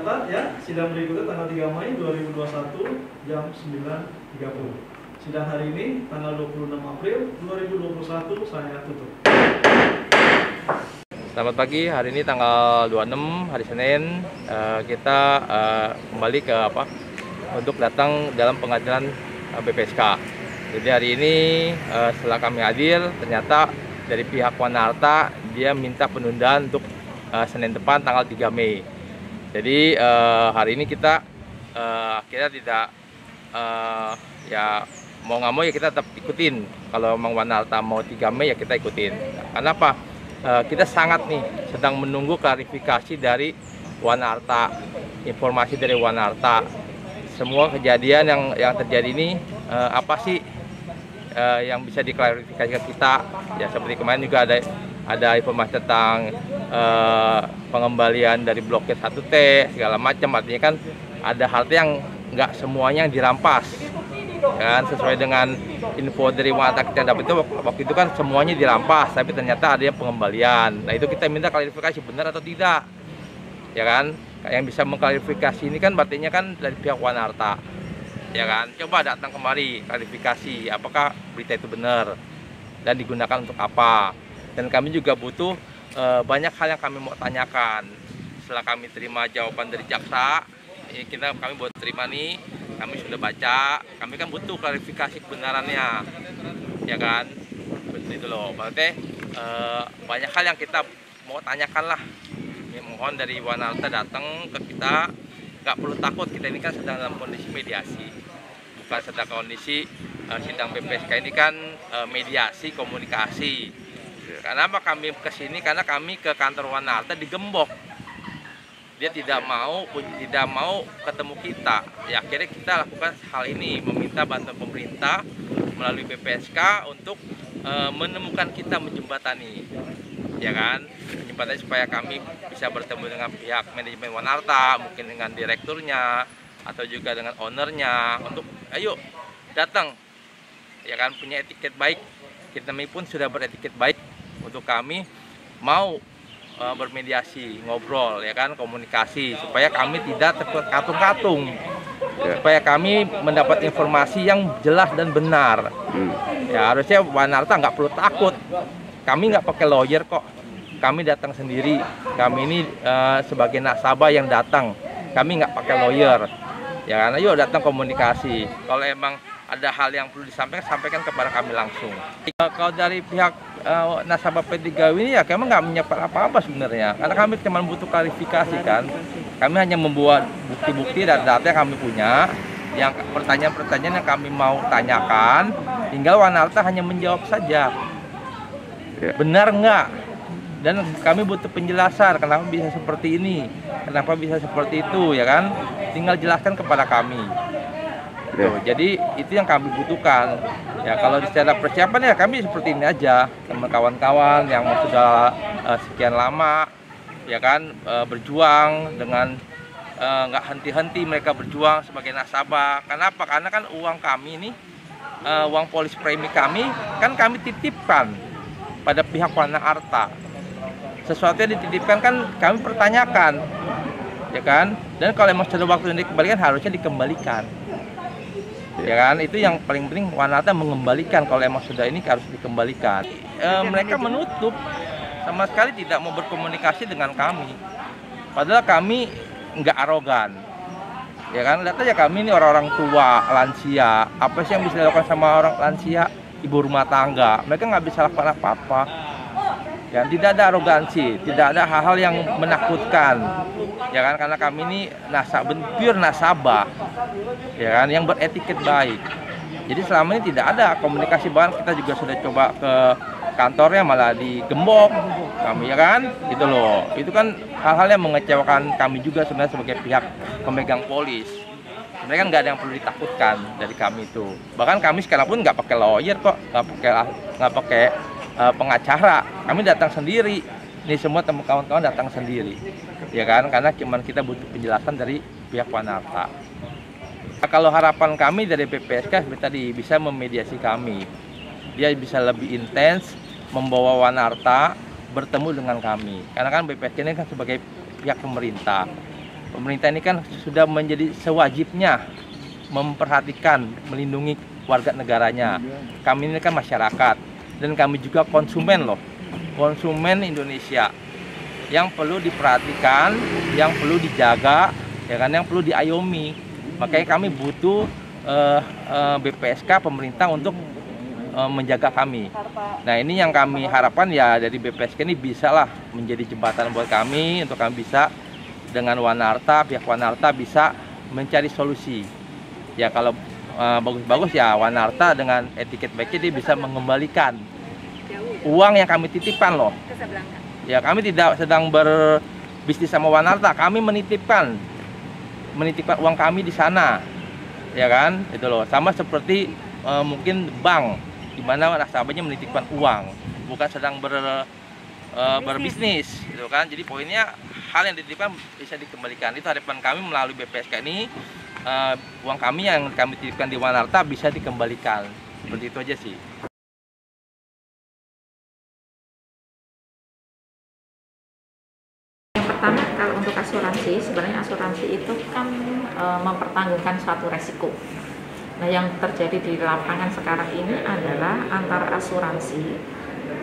dicatat ya, sidang berikutnya tanggal 3 Mei 2021 jam 9.30. Sidang hari ini tanggal 26 April 2021 saya tutup. Selamat pagi, hari ini tanggal 26 hari Senin. Kita kembali ke untuk datang dalam pengadilan BPSK. Jadi hari ini setelah kami hadir, ternyata dari pihak Wana Arta dia minta penundaan untuk Senin depan tanggal 3 Mei. Jadi hari ini kita tidak ya mau nggak mau ya kita tetap ikutin. Kalau memang Wana Arta mau 3 Mei ya kita ikutin. Karena apa? Kita sangat sedang menunggu klarifikasi dari Wana Arta, informasi dari Wana Arta. Semua kejadian yang terjadi ini apa sih yang bisa diklarifikasikan kita? Ya seperti kemarin juga ada informasi tentang pengembalian dari blokir 1T segala macam. Artinya kan ada hal yang nggak semuanya yang dirampas. Kan sesuai dengan info dari Wana Arta kita dapat itu waktu itu kan semuanya dirampas, tapi ternyata ada pengembalian. Nah itu kita minta klarifikasi benar atau tidak, ya kan? Yang bisa mengklarifikasi ini kan artinya kan dari pihak Wana Arta, ya kan? Coba datang kemari klarifikasi apakah berita itu benar dan digunakan untuk apa. Dan kami juga butuh banyak hal yang kami mau tanyakan. Setelah kami terima jawaban dari jaksa, kami buat terima nih. Kami sudah baca, kami kan butuh klarifikasi kebenarannya, ya kan? Betul itu loh, berarti banyak hal yang kita mau tanyakan lah. Mohon dari Wana Arta datang ke kita, nggak perlu takut, kita ini kan sedang dalam kondisi mediasi, bukan sedang kondisi sidang BPSK ini kan mediasi komunikasi. Kenapa kami kesini? Karena kami ke kantor Wana Arta digembok. Dia tidak mau ketemu kita. Ya akhirnya kita lakukan hal ini, meminta bantuan pemerintah melalui BPSK untuk menemukan kita, menjembatani, ya kan, menjembatani supaya kami bisa bertemu dengan pihak manajemen Wana Arta, mungkin dengan direkturnya atau juga dengan ownernya untuk ayo datang, ya kan, punya etiket baik. Kita pun sudah beretiket baik untuk kami mau bermediasi, ngobrol, ya kan, komunikasi supaya kami tidak terkatung-katung, supaya kami mendapat informasi yang jelas dan benar. Ya harusnya Wana Arta nggak perlu takut, kami nggak pakai lawyer kok, kami datang sendiri. Kami ini sebagai nasabah yang datang, kami nggak pakai lawyer, ya kan. Ayo datang komunikasi, kalau emang ada hal yang perlu disampaikan, sampaikan kepada kami langsung. Kalau dari pihak nasabah P3W ini ya kami nggak menyiapkan apa-apa sebenarnya, karena kami cuma butuh klarifikasi kan. Kami hanya membuat bukti-bukti dan data yang kami punya, yang pertanyaan-pertanyaan yang kami mau tanyakan, tinggal Wana Arta hanya menjawab saja, benar nggak? Dan kami butuh penjelasan kenapa bisa seperti ini, kenapa bisa seperti itu, ya kan? Tinggal jelaskan kepada kami. Tuh, jadi itu yang kami butuhkan. Ya kalau secara persiapan ya kami seperti ini aja, sama kawan-kawan yang sudah sekian lama, ya kan, berjuang dengan nggak henti-henti mereka berjuang sebagai nasabah. Kenapa? Karena kan uang kami ini, uang polis premi kami kan kami titipkan pada pihak Wana Arta. Sesuatu yang dititipkan kan kami pertanyakan, ya kan? Dan kalau memang sudah waktu yang dikembalikan harusnya dikembalikan. Ya kan, itu yang paling penting Wana Arta mengembalikan. Kalau emang sudah ini harus dikembalikan. Mereka menutup, sama sekali tidak mau berkomunikasi dengan kami. Padahal kami nggak arogan, ya kan. Lihat aja kami ini orang-orang tua, lansia. Apa sih yang bisa dilakukan sama orang lansia, ibu rumah tangga? Mereka nggak bisa lakukan apa-apa. Ya, tidak ada arogansi, tidak ada hal-hal yang menakutkan, ya kan, karena kami ini pure nasabah, ya kan, yang beretiket baik. Jadi selama ini tidak ada komunikasi, bahkan kita juga sudah coba ke kantornya malah digembok kami, ya kan, gitu loh. Itu kan hal-hal yang mengecewakan kami juga sebenarnya sebagai pihak pemegang polis. Sebenarnya kan nggak ada yang perlu ditakutkan dari kami itu. Bahkan kami sekarang pun nggak pakai lawyer kok, nggak pakai pengacara, kami datang sendiri. Ini semua teman kawan-kawan datang sendiri, ya kan, karena cuman kita butuh penjelasan dari pihak Wana Arta. Nah, kalau harapan kami dari BPSK seperti tadi bisa memediasi kami, dia bisa lebih intens membawa Wana Arta bertemu dengan kami, karena kan BPSK ini kan sebagai pihak pemerintah, pemerintah ini kan sudah menjadi sewajibnya memperhatikan, melindungi warga negaranya. Kami ini kan masyarakat dan kami juga konsumen loh, konsumen Indonesia yang perlu diperhatikan, yang perlu dijaga, ya kan, yang perlu diayomi. Makanya kami butuh BPSK pemerintah untuk menjaga kami. Nah, ini yang kami harapkan ya dari BPSK ini bisalah menjadi jembatan buat kami untuk kami bisa dengan Wanarta, pihak Wanarta bisa mencari solusi. Ya kalau bagus-bagus ya Wanarta dengan etiket baiknya dia bisa mengembalikan uang yang kami titipkan loh. Ya kami tidak sedang berbisnis sama Wanarta, kami menitipkan uang kami di sana, ya kan, itu loh. Sama seperti mungkin bank, di mana nasabahnya menitipkan uang, bukan sedang berbisnis, gitu kan. Jadi poinnya hal yang dititipkan bisa dikembalikan. Itu harapan kami melalui BPSK ini, uang kami yang kami titipkan di Wanarta bisa dikembalikan. Seperti itu aja sih. Pertama, kalau untuk asuransi, sebenarnya asuransi itu kan mempertanggungan suatu resiko. Nah, yang terjadi di lapangan sekarang ini adalah antara asuransi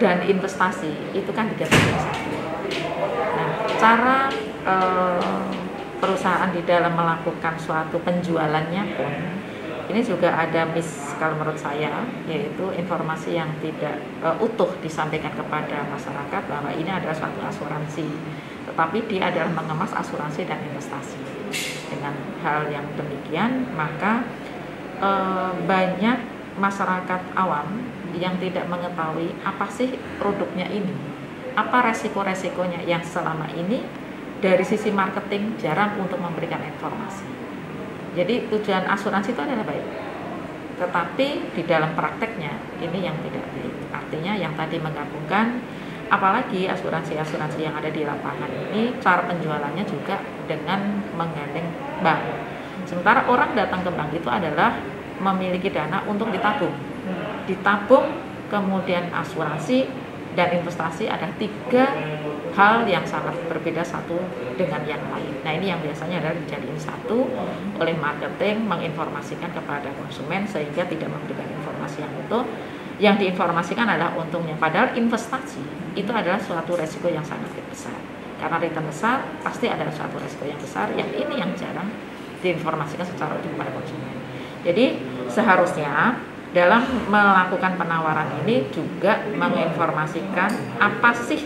dan investasi itu kan digabungkan satu. Nah, cara perusahaan di dalam melakukan suatu penjualannya pun ini juga ada kalau menurut saya, yaitu informasi yang tidak utuh disampaikan kepada masyarakat bahwa ini adalah suatu asuransi. Tetapi dia adalah mengemas asuransi dan investasi. Dengan hal yang demikian, maka banyak masyarakat awam yang tidak mengetahui apa sih produknya ini, apa resiko-resikonya yang selama ini dari sisi marketing jarang untuk memberikan informasi. Jadi tujuan asuransi itu adalah baik, tetapi di dalam prakteknya ini yang tidak baik. Artinya yang tadi menggabungkan, apalagi asuransi-asuransi yang ada di lapangan ini cara penjualannya juga dengan menggandeng bank. Sementara orang datang ke bank itu adalah memiliki dana untuk ditabung. Ditabung, kemudian asuransi dan investasi ada 3 hal yang sangat berbeda satu dengan yang lain. Nah, ini yang biasanya adalah dijadiin satu oleh marketing, menginformasikan kepada konsumen sehingga tidak memberikan informasi yang utuh. Yang diinformasikan adalah untungnya, padahal investasi itu adalah suatu resiko yang sangat besar. Karena return besar, pasti ada suatu resiko yang besar, yang ini yang jarang diinformasikan secara utuh kepada konsumen. Jadi seharusnya dalam melakukan penawaran ini juga menginformasikan apa sih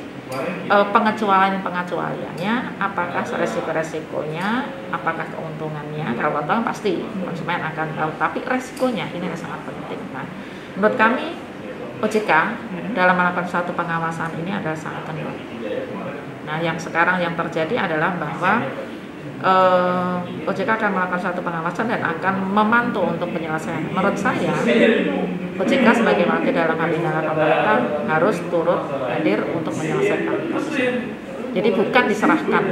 pengecualiannya, apakah resiko-resikonya, apakah keuntungannya. Kalau keuntungan pasti konsumen akan tahu, tapi resikonya ini sangat penting. Nah, menurut kami OJK dalam melakukan suatu pengawasan ini adalah sangat kendor. Nah, yang sekarang yang terjadi adalah bahwa OJK akan melakukan suatu pengawasan dan akan memantau untuk penyelesaian. Menurut saya, OJK sebagai wakil dalam hal ini pemerintah harus turut hadir untuk menyelesaikan kasus ini. Jadi bukan diserahkan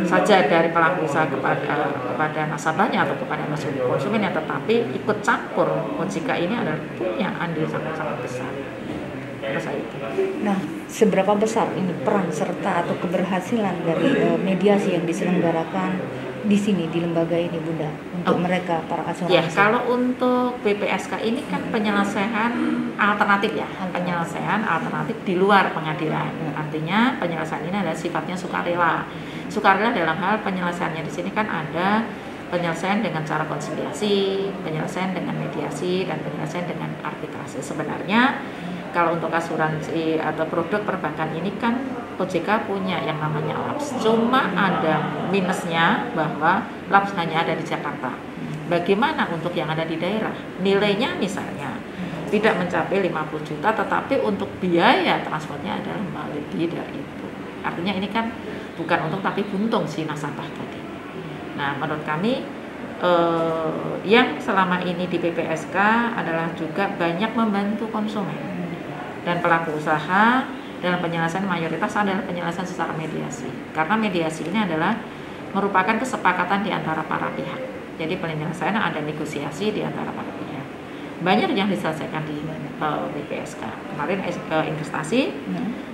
saja dari pelaku usaha kepada nasabahnya atau kepada konsumennya, tetapi ikut campur. OJK ini adalah punya andil sangat-sangat besar. Nah, seberapa besar ini peran serta atau keberhasilan dari mediasi yang diselenggarakan di sini di lembaga ini, Bunda, untuk mereka para asuransi? Ya, kalau untuk BPSK ini kan penyelesaian alternatif ya, penyelesaian alternatif di luar pengadilan. Artinya penyelesaian ini adalah sifatnya sukarela. Sukarela dalam hal penyelesaiannya di sini kan ada penyelesaian dengan cara konsiliasi, penyelesaian dengan mediasi, dan penyelesaian dengan arbitrase. Sebenarnya kalau untuk asuransi atau produk perbankan ini kan OJK punya yang namanya LAPS. Cuma ada minusnya bahwa LAPS hanya ada di Jakarta. Bagaimana untuk yang ada di daerah? Nilainya misalnya tidak mencapai 50 juta, tetapi untuk biaya transportnya adalah melebihi dari itu. Artinya ini kan bukan untung tapi buntung si nasabah tadi. Nah, menurut kami yang selama ini di BPSK adalah juga banyak membantu konsumen dan pelaku usaha dalam penyelesaian, mayoritas adalah penyelesaian secara mediasi. Karena mediasi ini adalah merupakan kesepakatan di antara para pihak. Jadi penyelesaian ada negosiasi di antara para pihak. Banyak yang diselesaikan di BPSK. Kemarin investasi,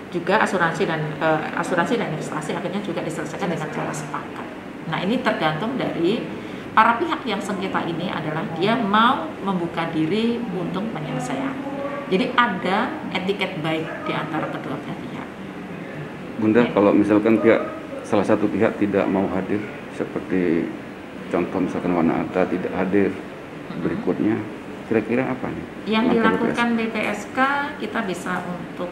juga asuransi dan investasi akhirnya juga diselesaikan dengan cara sepakat. Nah, ini tergantung dari para pihak yang sengketa ini adalah dia mau membuka diri untuk penyelesaian. Jadi ada etiket baik di antara kedua belah pihak. Bunda, kalau misalkan salah satu pihak tidak mau hadir, seperti contoh misalkan Wanata tidak hadir berikutnya, kira-kira apa nih? Yang dilakukan BPSK kita bisa untuk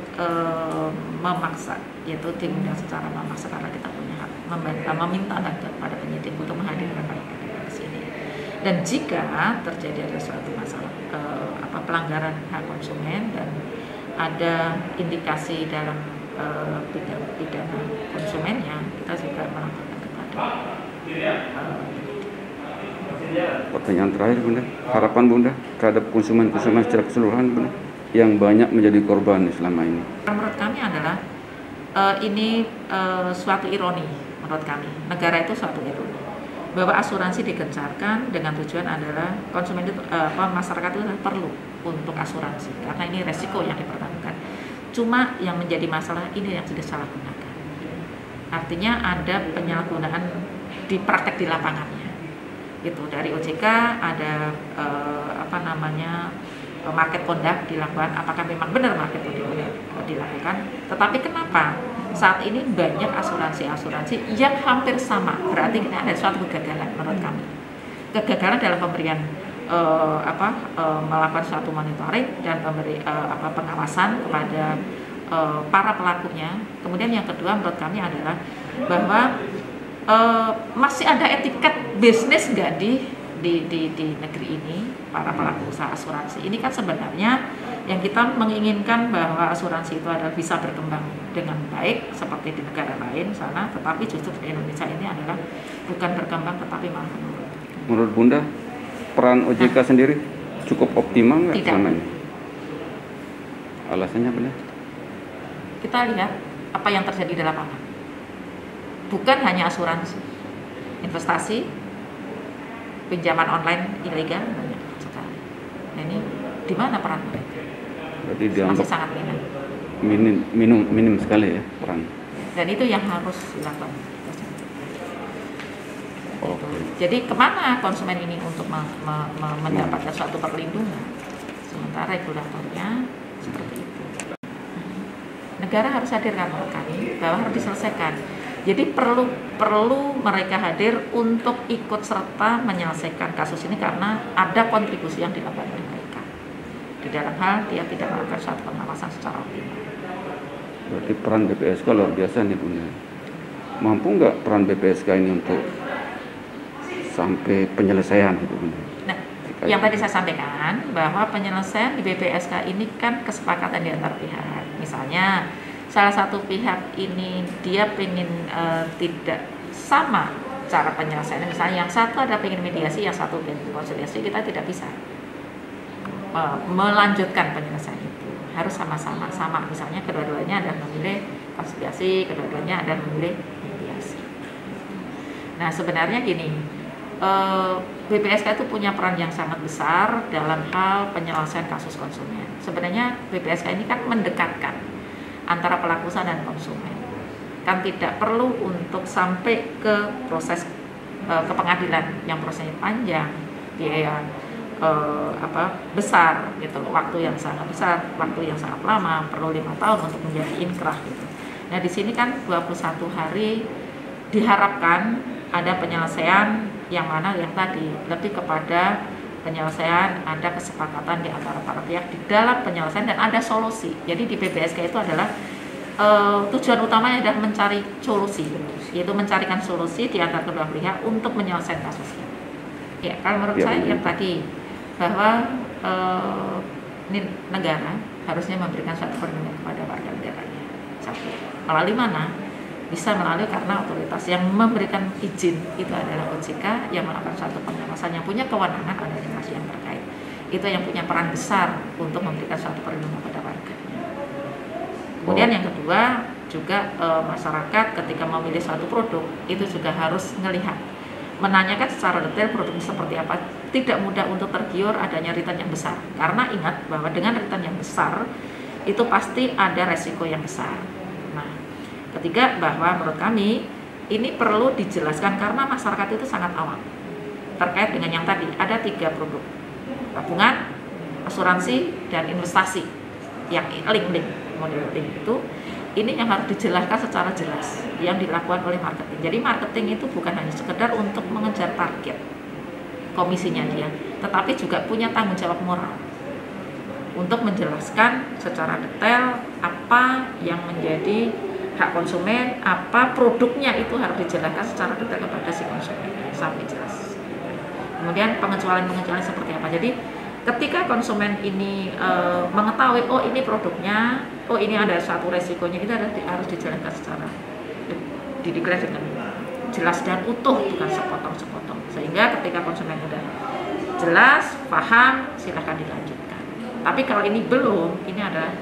memaksa, yaitu diundang secara memaksa karena kita punya hak meminta kepada penyidik untuk menghadirkan mereka ke sini. Dan jika terjadi ada suatu masalah pelanggaran hak konsumen dan ada indikasi dalam pidana konsumennya, kita juga melaporkan kepada Pertanyaan terakhir, Bunda, harapan Bunda terhadap konsumen-konsumen secara keseluruhan, Bunda, yang banyak menjadi korban selama ini. Menurut kami adalah ini suatu ironi. Menurut kami, negara itu suatu ironi bahwa asuransi digencarkan dengan tujuan adalah konsumen itu masyarakat itu perlu untuk asuransi karena ini resiko yang dipertaruhkan. Cuma yang menjadi masalah ini yang disalahgunakan. Artinya ada penyalahgunaan di praktek di lapangannya. Gitu, dari OJK ada market conduct dilakukan, apakah memang benar market conduct dilakukan, tetapi kenapa saat ini banyak asuransi yang hampir sama, berarti ini ada suatu kegagalan menurut kami, kegagalan dalam pemberian melakukan suatu monitoring dan pengawasan kepada para pelakunya. Kemudian yang kedua menurut kami adalah bahwa masih ada etiket bisnis nggak di negeri ini para pelaku usaha asuransi. Ini kan sebenarnya yang kita menginginkan bahwa asuransi itu adalah bisa berkembang dengan baik seperti di negara lain sana, tetapi justru di Indonesia ini adalah bukan berkembang tetapi malah menurun. Menurut Bunda, peran OJK sendiri cukup optimal nggak selama ini? Alasannya benar? Kita lihat apa yang terjadi di lapangan. Bukan hanya asuransi, investasi, pinjaman online ilegal banyak sekali. Nah, ini di mana peran mereka? Berarti dianggap masih sangat minim sekali ya peran. Dan itu yang harus dilakukan. Okay. Jadi kemana konsumen ini untuk mendapatkan suatu perlindungan? Sementara regulatornya seperti itu. Negara harus hadirkan menurut kami bahwa harus diselesaikan. Jadi perlu mereka hadir untuk ikut serta menyelesaikan kasus ini karena ada kontribusi yang dilakukan oleh mereka. Di dalam hal dia tidak melakukan suatu pengawasan secara optimal. Berarti peran BPSK luar biasa nih Bunda. Mampu nggak peran BPSK ini untuk sampai penyelesaian gitu Bunda? Nah, yang tadi saya sampaikan bahwa penyelesaian di BPSK ini kan kesepakatan di antar pihak. Misalnya salah satu pihak ini dia pengen tidak sama cara penyelesaiannya, misalnya yang satu ada pengen mediasi, yang satu pengen konsiliasi, kita tidak bisa melanjutkan penyelesaian itu, harus sama-sama. Misalnya kedua-duanya ada memilih konsiliasi, kedua-duanya ada memilih mediasi. Nah sebenarnya gini, BPSK itu punya peran yang sangat besar dalam hal penyelesaian kasus konsumen. Sebenarnya BPSK ini kan mendekatkan antara pelaku usaha dan konsumen, kan tidak perlu untuk sampai ke proses ke pengadilan yang prosesnya panjang, biaya besar gitu, waktu yang sangat besar, waktu yang sangat lama, perlu 5 tahun untuk menjadi inkrah gitu. Nah di sini kan 21 hari diharapkan ada penyelesaian yang mana yang tadi lebih kepada penyelesaian, ada kesepakatan di antara para pihak di dalam penyelesaian dan ada solusi. Jadi di BPSK itu adalah tujuan utamanya adalah mencari solusi, yaitu mencarikan solusi di antara kedua pihak untuk menyelesaikan kasusnya. Ya, kalau menurut saya yang tadi bahwa negara harusnya memberikan suatu perlindungan kepada warga negaranya. Satu, melalui mana? Bisa melalui karena otoritas yang memberikan izin itu adalah OJK yang melakukan suatu pengawasan, yang punya kewenangan pada instansi yang terkait. Itu yang punya peran besar untuk memberikan suatu perlindungan pada warga. Kemudian yang kedua juga masyarakat ketika memilih suatu produk itu juga harus melihat, menanyakan secara detail produknya seperti apa. Tidak mudah untuk tergiur adanya return yang besar, karena ingat bahwa dengan return yang besar itu pasti ada resiko yang besar. Nah, ketiga bahwa menurut kami ini perlu dijelaskan karena masyarakat itu sangat awam terkait dengan yang tadi ada 3 produk, tabungan, asuransi, dan investasi yang link model link itu. Ini yang harus dijelaskan secara jelas yang dilakukan oleh marketing. Jadi marketing itu bukan hanya sekedar untuk mengejar target komisinya dia, tetapi juga punya tanggung jawab moral untuk menjelaskan secara detail apa yang menjadi hak konsumen, apa produknya itu harus dijelaskan secara detail kepada si konsumen sampai jelas. Kemudian pengecualian seperti apa. Jadi ketika konsumen ini mengetahui oh ini produknya, oh ini ada satu resikonya, itu harus dijelaskan secara dideklar dengan jelas dan utuh, bukan sepotong-sepotong. Sehingga ketika konsumen sudah jelas, paham, silahkan dilanjutkan. Tapi kalau ini belum, ini adalah